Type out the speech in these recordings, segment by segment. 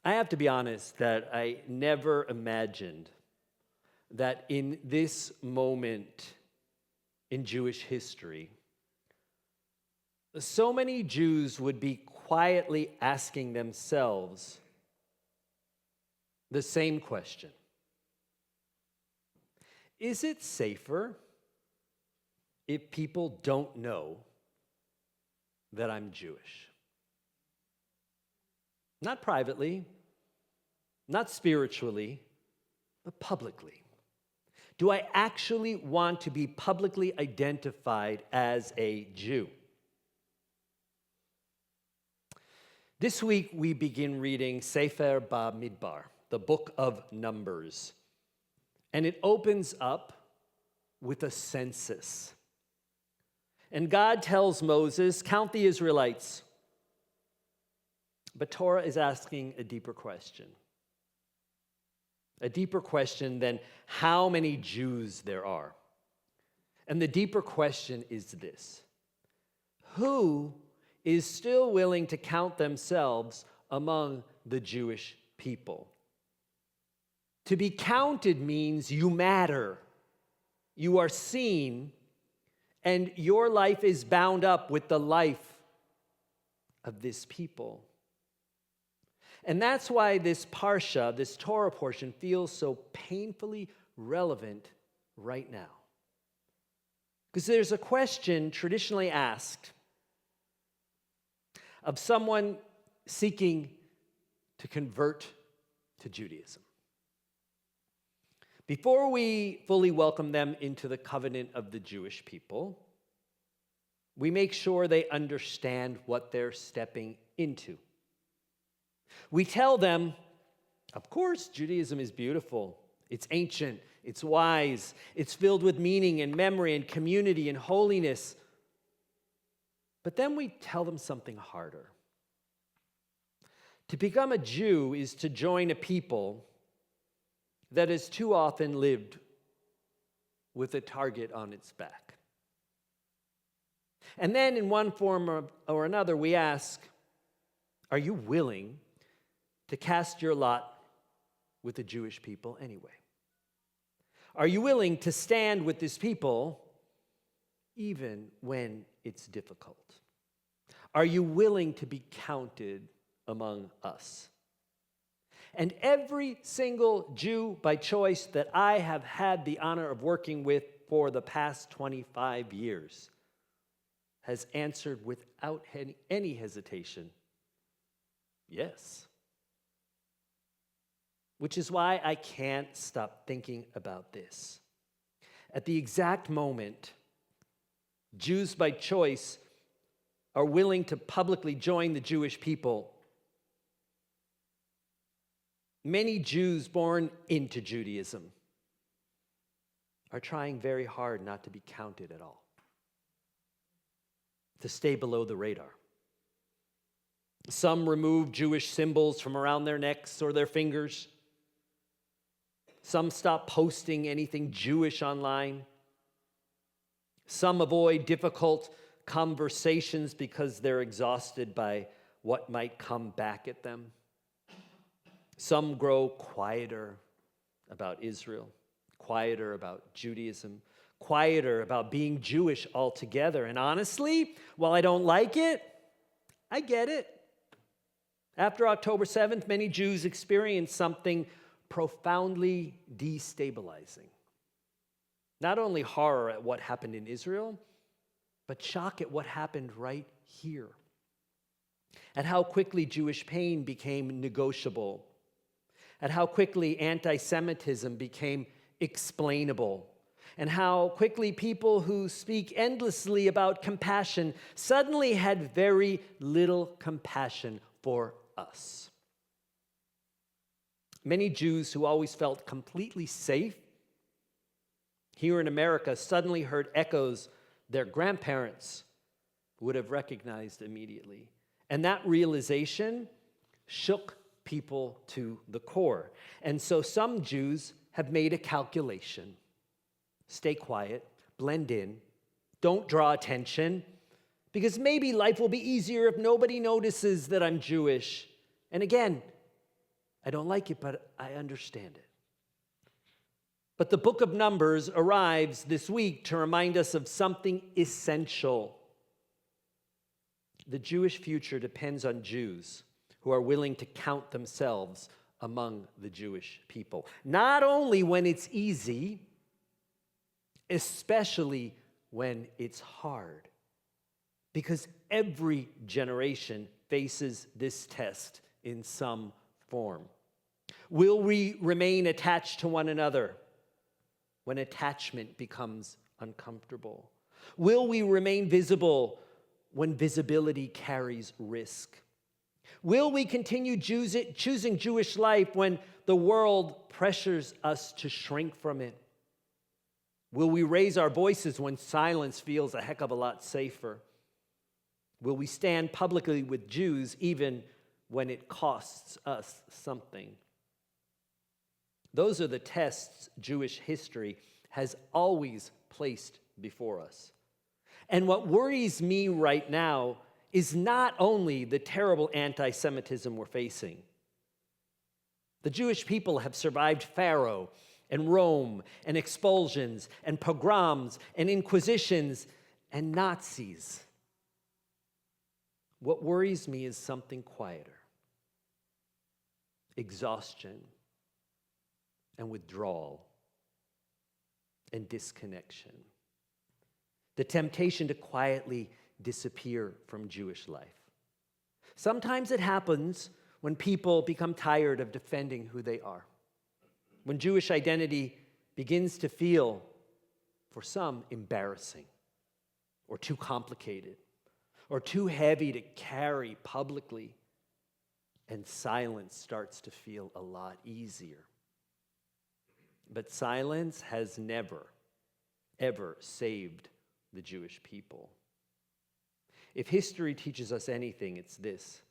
I have to be honest that I never imagined that in this moment in Jewish history, so many Jews would be quietly asking themselves the same question. Is it safer if people don't know that I'm Jewish? Not privately, not spiritually, but publicly. Do I actually want to be publicly identified as a Jew? This week we begin reading Sefer Bamidbar, the book of Numbers. And it opens up with a census. And God tells Moses, count the Israelites. But Torah is asking a deeper question. A deeper question than how many Jews there are. And the deeper question is this: who is still willing to count themselves among the Jewish people? To be counted means you matter, you are seen, and your life is bound up with the life of this people. And that's why this parsha, this Torah portion, feels so painfully relevant right now. Because there's a question traditionally asked of someone seeking to convert to Judaism. Before we fully welcome them into the covenant of the Jewish people, we make sure they understand what they're stepping into. We tell them, of course, Judaism is beautiful. It's ancient. It's wise. It's filled with meaning and memory and community and holiness. But then we tell them something harder. To become a Jew is to join a people that has too often lived with a target on its back. And then in one form or another, we ask, are you willing to cast your lot with the Jewish people anyway? Are you willing to stand with this people even when it's difficult? Are you willing to be counted among us? And every single Jew by choice that I have had the honor of working with for the past 25 years has answered without any hesitation, yes. Which is why I can't stop thinking about this. At the exact moment Jews by choice are willing to publicly join the Jewish people, many Jews born into Judaism are trying very hard not to be counted at all, to stay below the radar. Some remove Jewish symbols from around their necks or their fingers. Some stop posting anything Jewish online. Some avoid difficult conversations because they're exhausted by what might come back at them. Some grow quieter about Israel, quieter about Judaism, quieter about being Jewish altogether. And honestly, while I don't like it, I get it. After October 7th, many Jews experienced something profoundly destabilizing. Not only horror at what happened in Israel, but shock at what happened right here. At how quickly Jewish pain became negotiable. At how quickly antisemitism became explainable. And how quickly people who speak endlessly about compassion suddenly had very little compassion for us. Many Jews who always felt completely safe here in America suddenly heard echoes their grandparents would have recognized immediately. And that realization shook people to the core. And so some Jews have made a calculation. Stay quiet, blend in, don't draw attention, because maybe life will be easier if nobody notices that I'm Jewish. And again, I don't like it, but I understand it. But the book of Numbers arrives this week to remind us of something essential. The Jewish future depends on Jews who are willing to count themselves among the Jewish people. Not only when it's easy, especially when it's hard. Because every generation faces this test in some form. Will we remain attached to one another when attachment becomes uncomfortable? Will we remain visible when visibility carries risk? Will we continue choosing Jewish life when the world pressures us to shrink from it? Will we raise our voices when silence feels a heck of a lot safer? Will we stand publicly with Jews even when it costs us something? Those are the tests Jewish history has always placed before us. And what worries me right now is not only the terrible anti-Semitism we're facing. The Jewish people have survived Pharaoh and Rome and expulsions and pogroms and inquisitions and Nazis. What worries me is something quieter. Exhaustion and withdrawal and disconnection. The temptation to quietly disappear from Jewish life. Sometimes it happens when people become tired of defending who they are. When Jewish identity begins to feel, for some, embarrassing or too complicated or too heavy to carry publicly, and silence starts to feel a lot easier. But silence has never, ever saved the Jewish people. If history teaches us anything, it's this.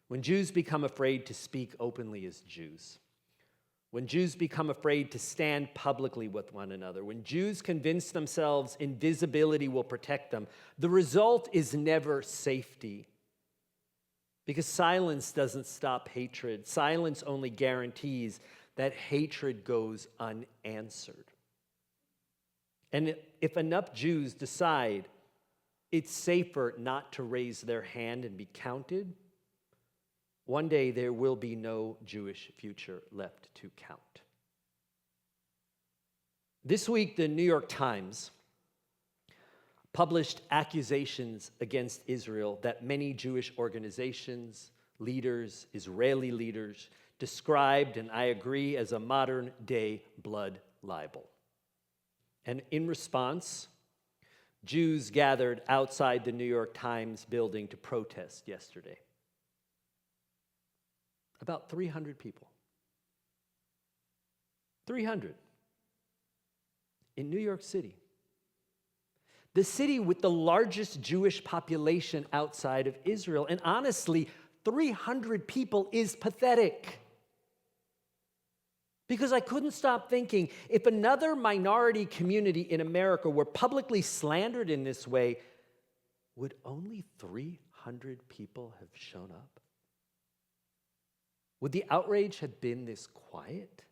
When Jews become afraid to speak openly as Jews, when Jews become afraid to stand publicly with one another, when Jews convince themselves invisibility will protect them, the result is never safety. Because silence doesn't stop hatred. Silence only guarantees that hatred goes unanswered. And if enough Jews decide it's safer not to raise their hand and be counted, one day there will be no Jewish future left to count. This week, the New York Times published accusations against Israel that many Jewish organizations, leaders, Israeli leaders, described, and I agree, as a modern-day blood libel. And in response, Jews gathered outside the New York Times building to protest yesterday. About 300 people. 300 in New York City. The city with the largest Jewish population outside of Israel. And honestly, 300 people is pathetic. Because I couldn't stop thinking, if another minority community in America were publicly slandered in this way, would only 300 people have shown up? Would the outrage have been this quiet?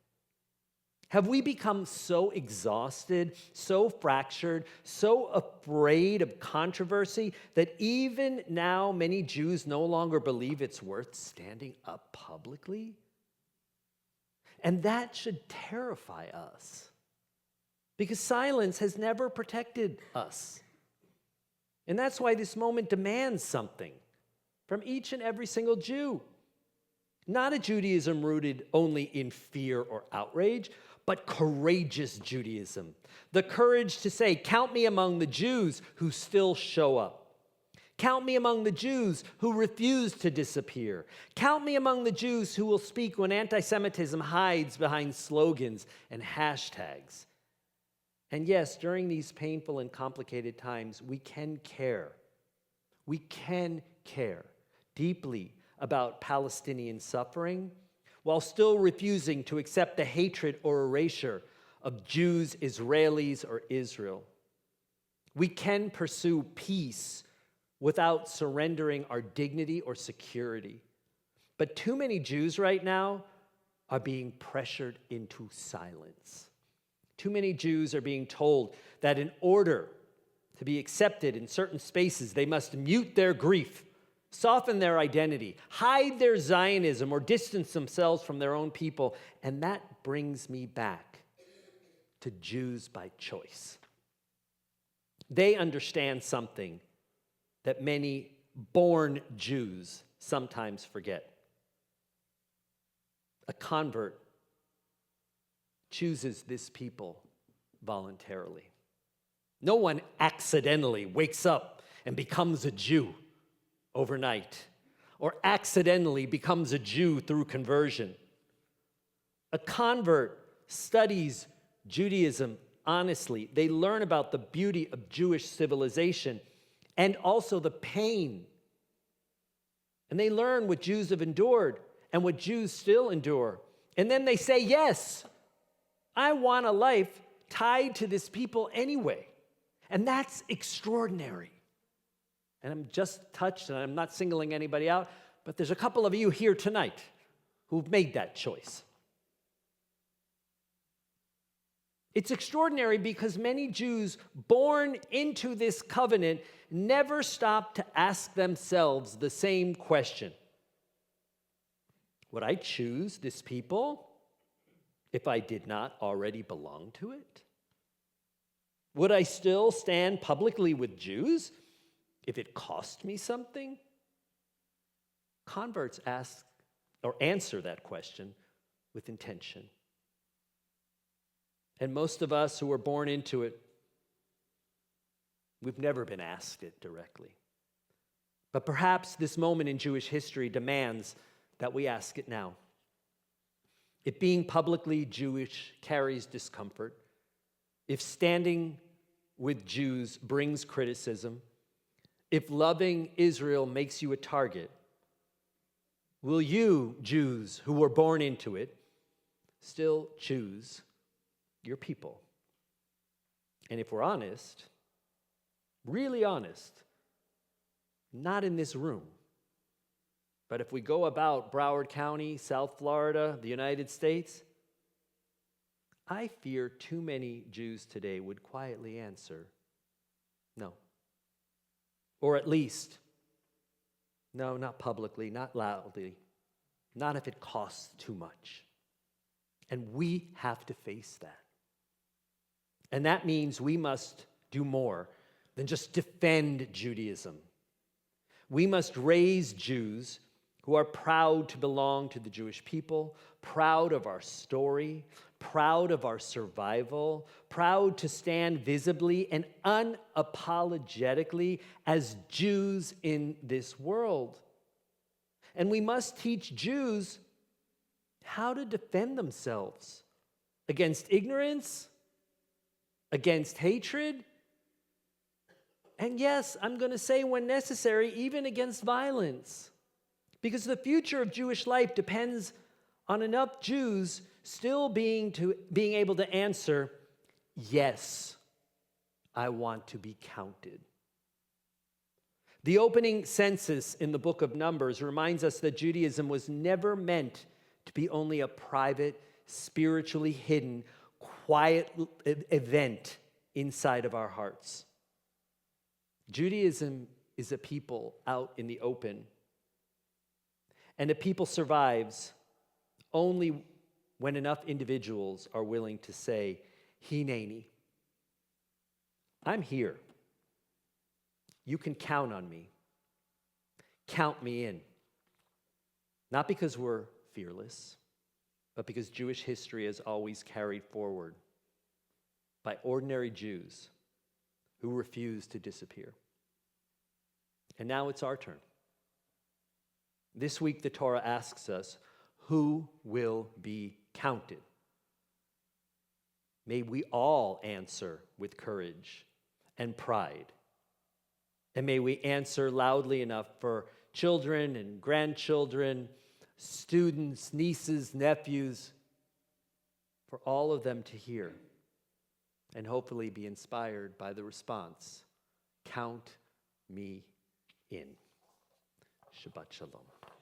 Have we become so exhausted, so fractured, so afraid of controversy that even now many Jews no longer believe it's worth standing up publicly? And that should terrify us, because silence has never protected us. And that's why this moment demands something from each and every single Jew. Not a Judaism rooted only in fear or outrage, but courageous Judaism. The courage to say, count me among the Jews who still show up. Count me among the Jews who refuse to disappear. Count me among the Jews who will speak when anti-Semitism hides behind slogans and hashtags. And yes, during these painful and complicated times, we can care. We can care deeply about Palestinian suffering while still refusing to accept the hatred or erasure of Jews, Israelis, or Israel. We can pursue peace without surrendering our dignity or security. But too many Jews right now are being pressured into silence. Too many Jews are being told that in order to be accepted in certain spaces, they must mute their grief, soften their identity, hide their Zionism, or distance themselves from their own people. And that brings me back to Jews by choice. They understand something that many born Jews sometimes forget. A convert chooses this people voluntarily. No one accidentally wakes up and becomes a Jew overnight, or accidentally becomes a Jew through conversion. A convert studies Judaism honestly. They learn about the beauty of Jewish civilization and also the pain. And they learn what Jews have endured and what Jews still endure. And then they say, yes, I want a life tied to this people anyway. And that's extraordinary. And I'm just touched, and I'm not singling anybody out, but there's a couple of you here tonight who've made that choice. It's extraordinary because many Jews born into this covenant never stop to ask themselves the same question. Would I choose this people if I did not already belong to it? Would I still stand publicly with Jews if it cost me something? Converts ask or answer that question with intention. And most of us who were born into it, we've never been asked it directly. But perhaps this moment in Jewish history demands that we ask it now. If being publicly Jewish carries discomfort, if standing with Jews brings criticism, if loving Israel makes you a target, will you, Jews who were born into it, still choose your people? And if we're honest, really honest, not in this room, but if we go about Broward County, South Florida, the United States, I fear too many Jews today would quietly answer, no. Or at least, no, not publicly, not loudly, not if it costs too much. And we have to face that. And that means we must do more than just defend Judaism. We must raise Jews who are proud to belong to the Jewish people, proud of our story, proud of our survival, proud to stand visibly and unapologetically as Jews in this world. And we must teach Jews how to defend themselves against ignorance, against hatred, and yes, I'm going to say when necessary, even against violence. Because the future of Jewish life depends on enough Jews still being able to answer, yes, I want to be counted. The opening census in the book of Numbers reminds us that Judaism was never meant to be only a private, spiritually hidden, quiet event inside of our hearts. Judaism is a people out in the open. And a people survives only when enough individuals are willing to say, Hineni, I'm here. You can count on me. Count me in. Not because we're fearless, but because Jewish history has always carried forward by ordinary Jews who refuse to disappear. And now it's our turn. This week, the Torah asks us, who will be counted? May we all answer with courage and pride. And may we answer loudly enough for children and grandchildren, students, nieces, nephews, for all of them to hear and hopefully be inspired by the response, count me in. Shabbat Shalom.